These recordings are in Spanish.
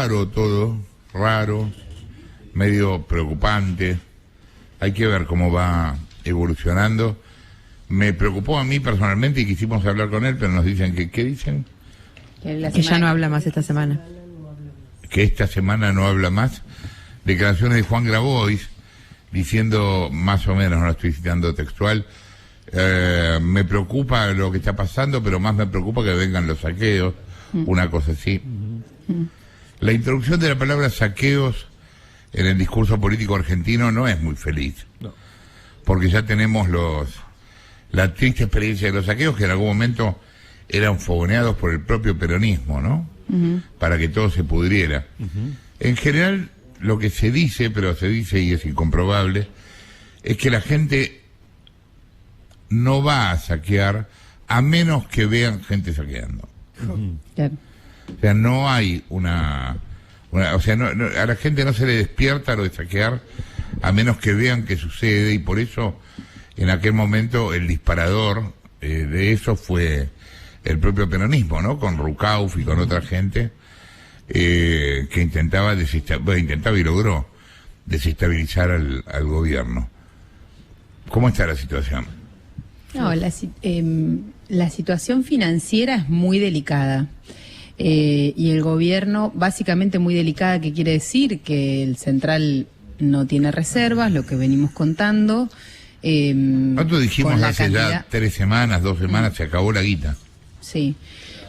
raro todo, raro, medio preocupante. Hay que ver cómo va evolucionando. Me preocupó a mí personalmente y quisimos hablar con él, pero nos dicen que, ¿qué dicen? Que ya no habla más esta semana. Que esta semana no habla más. Declaraciones de Juan Grabois, diciendo, más o menos, no lo estoy citando textual, me preocupa lo que está pasando, pero más me preocupa que vengan los saqueos, una cosa así. La introducción de la palabra saqueos en el discurso político argentino no es muy feliz, porque ya tenemos la triste experiencia de los saqueos que en algún momento eran fogoneados por el propio peronismo, ¿no? Para que todo se pudriera. En general, lo que se dice, pero se dice y es incomprobable, es que la gente no va a saquear a menos que vean gente saqueando. O sea, no hay o sea, a la gente no se le despierta lo de saquear a menos que vean que sucede, y por eso en aquel momento el disparador de eso fue el propio peronismo, ¿no? Con Rucauf y con otra gente que intentaba y logró desestabilizar al gobierno. ¿Cómo está la situación? No, la situación financiera es muy delicada. Y el gobierno, básicamente muy delicada, ¿qué quiere decir? Que el central no tiene reservas, lo que venimos contando. Nosotros dijimos hace ya 3 semanas, 2 semanas, se acabó la guita. Sí.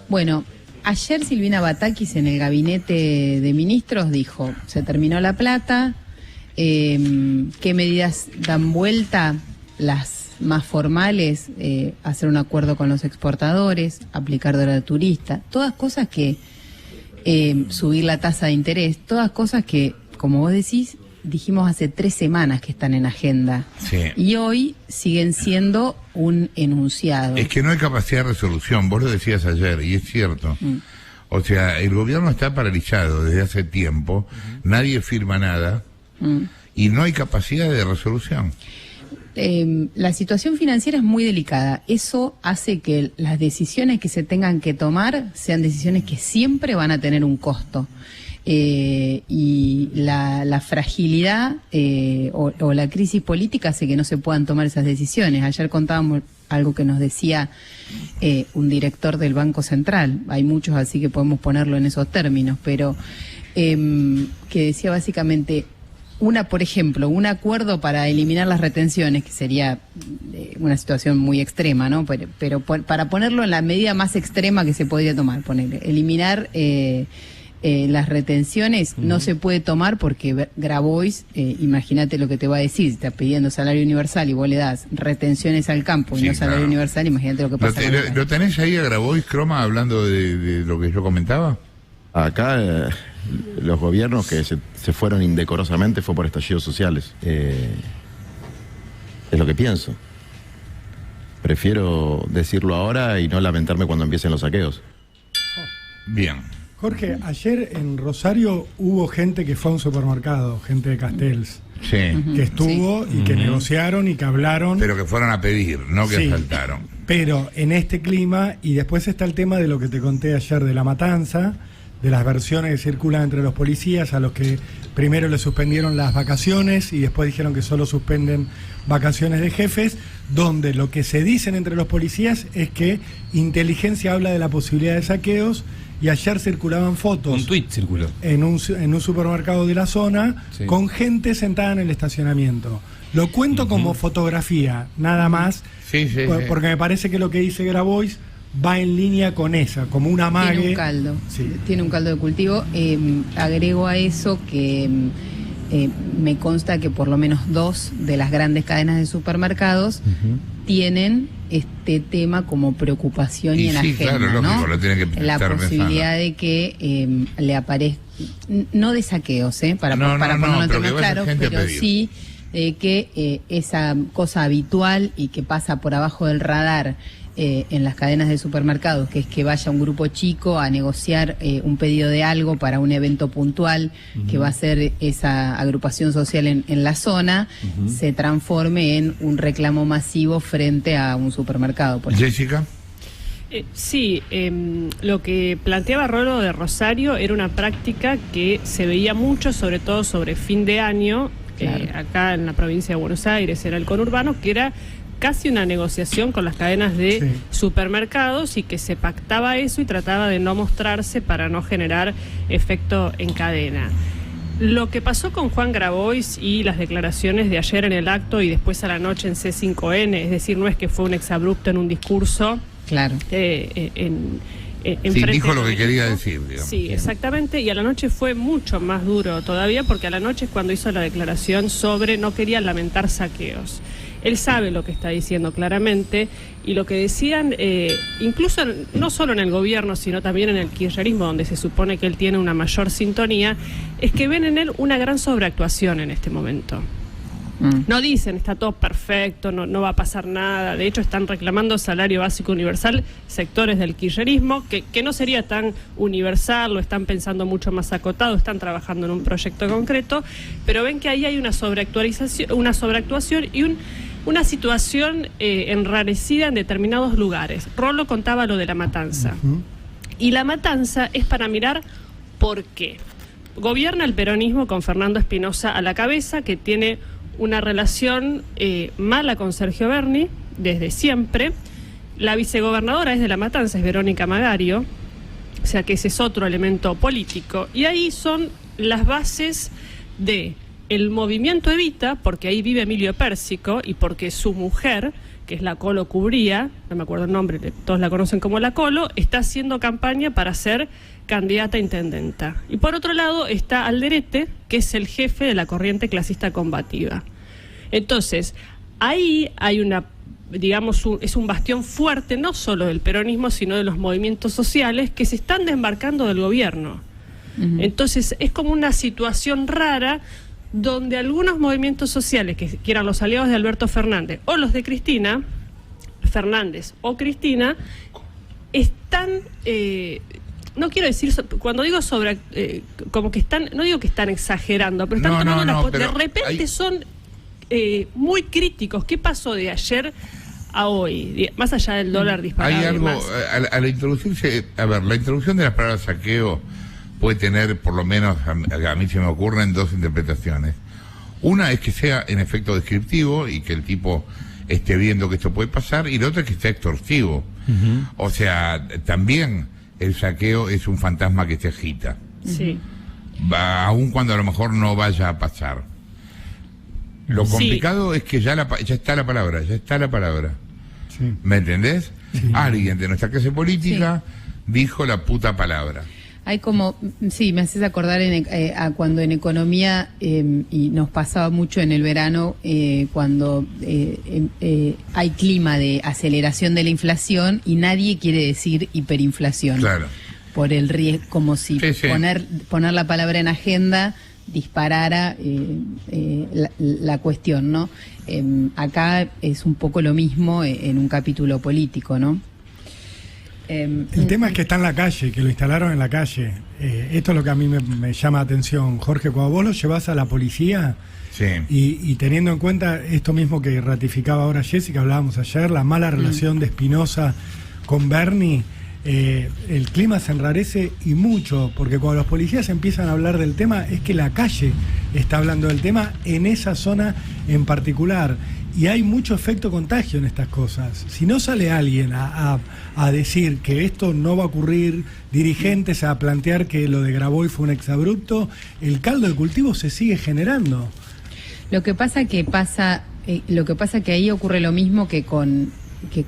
Bueno, ayer Silvina Batakis en el gabinete de ministros dijo, se terminó la plata, ¿qué medidas dan vuelta? Las más formales, hacer un acuerdo con los exportadores, aplicar dólar turista, todas cosas que, subir la tasa de interés, todas cosas que, como vos decís, dijimos hace 3 semanas que están en agenda. Sí. Y hoy siguen siendo un enunciado. Es que no hay capacidad de resolución, vos lo decías ayer, y es cierto. O sea, el gobierno está paralizado desde hace tiempo, nadie firma nada, y no hay capacidad de resolución. La situación financiera es muy delicada. Eso hace que las decisiones que se tengan que tomar sean decisiones que siempre van a tener un costo. Y la fragilidad o la crisis política hace que no se puedan tomar esas decisiones. Ayer contábamos algo que nos decía un director del Banco Central. Hay muchos, así que podemos ponerlo en esos términos, pero que decía básicamente... por ejemplo, un acuerdo para eliminar las retenciones, que sería una situación muy extrema, ¿no? Pero para ponerlo en la medida más extrema que se podría tomar, eliminar las retenciones no se puede tomar porque Grabois, imagínate lo que te va a decir, está pidiendo salario universal y vos le das retenciones al campo y no salario universal, imagínate lo que pasa. ¿Lo tenés ahí a Grabois, Croma, hablando de lo que yo comentaba? Acá los gobiernos que se fueron indecorosamente fue por estallidos sociales. Es lo que pienso. Prefiero decirlo ahora y no lamentarme cuando empiecen los saqueos. Bien. Jorge, ayer en Rosario hubo gente que fue a un supermercado, gente de Castells. Sí. Que estuvo y que negociaron y que hablaron. Pero que fueron a pedir, no que asaltaron. Pero en este clima, y después está el tema de lo que te conté ayer de la matanza, de las versiones que circulan entre los policías, a los que primero le suspendieron las vacaciones y después dijeron que solo suspenden vacaciones de jefes, donde lo que se dicen entre los policías es que inteligencia habla de la posibilidad de saqueos, y ayer circulaban fotos. Un tuit circuló. En un supermercado de la zona, con gente sentada en el estacionamiento. Lo cuento como fotografía, nada más, porque me parece que lo que dice Grabois va en línea con esa, como un amague. Tiene un caldo, tiene un caldo de cultivo. Agrego a eso que me consta que por lo menos 2 de las grandes cadenas de supermercados tienen este tema como preocupación y en agenda, claro, ¿no? lógico, lo tienen que la posibilidad de que le aparezca, no de saqueos, para ponerlo en términos claros, pero sí que esa cosa habitual y que pasa por abajo del radar en las cadenas de supermercados, que es que vaya un grupo chico a negociar un pedido de algo para un evento puntual que va a ser esa agrupación social en la zona, se transforme en un reclamo masivo frente a un supermercado. Jessica. Sí, lo que planteaba Rolo de Rosario era una práctica que se veía mucho, sobre todo sobre fin de año, Claro. acá en la provincia de Buenos Aires, era el conurbano, que era casi una negociación con las cadenas de Sí. supermercados y que se pactaba eso y trataba de no mostrarse para no generar efecto en cadena. Lo que pasó con Juan Grabois y las declaraciones de ayer en el acto y después a la noche en C5N, es decir, no es que fue un exabrupto en un discurso Claro. en Sí, frente dijo lo del que quería público. decir, digamos. Sí, exactamente, y a la noche fue mucho más duro todavía, porque a la noche es cuando hizo la declaración sobre no quería lamentar saqueos. Él sabe lo que está diciendo claramente, y lo que decían, incluso no solo en el gobierno, sino también en el kirchnerismo, donde se supone que él tiene una mayor sintonía, es que ven en él una gran sobreactuación en este momento. No dicen, está todo perfecto, no va a pasar nada. De hecho, están reclamando salario básico universal sectores del kirchnerismo, que no sería tan universal, lo están pensando mucho más acotado, están trabajando en un proyecto concreto, pero ven que ahí hay una sobreactuación y una situación enrarecida en determinados lugares. Rolo contaba lo de La Matanza. Y La Matanza es para mirar por qué. Gobierna el peronismo con Fernando Espinosa a la cabeza, que tiene una relación mala con Sergio Berni desde siempre. La vicegobernadora es de La Matanza, es Verónica Magario, o sea que ese es otro elemento político. Y ahí son las bases de el movimiento Evita, porque ahí vive Emilio Pérsico y porque su mujer, que es la Colo Cubría, no me acuerdo el nombre, todos la conocen como la Colo, está haciendo campaña para ser candidata a intendenta. Y por otro lado está Alderete, que es el jefe de la corriente clasista combativa. Entonces, ahí hay una, digamos, es un bastión fuerte, no solo del peronismo, sino de los movimientos sociales que se están desmarcando del gobierno. Entonces, es como una situación rara donde algunos movimientos sociales, que eran los aliados de Alberto Fernández o los de Cristina Fernández o Cristina, están... no quiero decir, cuando digo sobre, como que están, no digo que están exagerando, pero están de repente son muy críticos. ¿Qué pasó de ayer a hoy? Más allá del dólar disparado. Hay algo, más. al introducirse, la introducción de las palabras saqueo puede tener, por lo menos a mí se me ocurren dos interpretaciones. Una es que sea en efecto descriptivo y que el tipo esté viendo que esto puede pasar, y la otra es que sea extorsivo. O sea, también el saqueo es un fantasma que se agita. Sí. Aun cuando a lo mejor no vaya a pasar. Lo complicado es que ya está la palabra. Sí. ¿Me entendés? Alguien de nuestra clase política dijo la puta palabra. Hay como, sí, me haces acordar a cuando en economía, y nos pasaba mucho en el verano, cuando hay clima de aceleración de la inflación y nadie quiere decir hiperinflación. Claro. Por el riesgo, como si poner la palabra en agenda disparara la cuestión, ¿no? Acá es un poco lo mismo en un capítulo político, ¿no? El tema es que está en la calle, que lo instalaron en la calle. Esto es lo que a mí me llama la atención, Jorge. Cuando vos lo llevas a la policía, y teniendo en cuenta esto mismo que ratificaba ahora Jessica, hablábamos ayer, la mala relación de Espinosa con Berni, el clima se enrarece y mucho, porque cuando los policías empiezan a hablar del tema, es que la calle está hablando del tema en esa zona en particular. Y hay mucho efecto contagio en estas cosas. Si no sale alguien a decir que esto no va a ocurrir, dirigentes a plantear que lo de Grabois fue un exabrupto, el caldo de cultivo se sigue generando. Lo que pasa que ahí ocurre lo mismo que con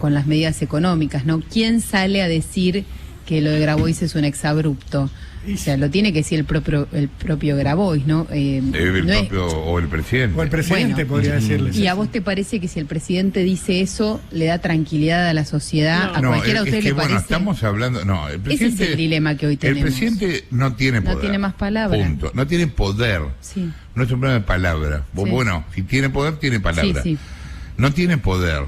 las medidas económicas, ¿no? ¿Quién sale a decir que lo de Grabois es un exabrupto? O sea, lo tiene que decir el propio Grabois, ¿no? O el presidente. O el presidente, bueno, podría decirles. ¿Y a vos te parece que si el presidente dice eso, le da tranquilidad a la sociedad? ¿A cualquiera de ustedes le parece? Estamos hablando... No, el presidente, ese es el dilema que hoy tenemos. El presidente no tiene poder. No tiene más palabra. Punto. No tiene poder. Sí. No es un problema de palabra. Sí. Bueno, si tiene poder, tiene palabra. Sí. No tiene poder.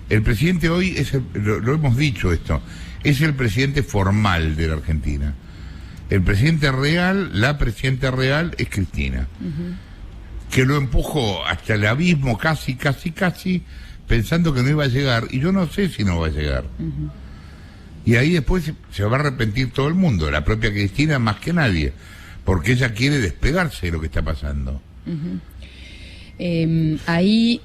El presidente hoy, lo hemos dicho esto, es el presidente formal de la Argentina. El presidente real, la presidenta real es Cristina, que lo empujó hasta el abismo casi, pensando que no iba a llegar, y yo no sé si no va a llegar. Y ahí después se va a arrepentir todo el mundo, la propia Cristina más que nadie, porque ella quiere despegarse de lo que está pasando. Ahí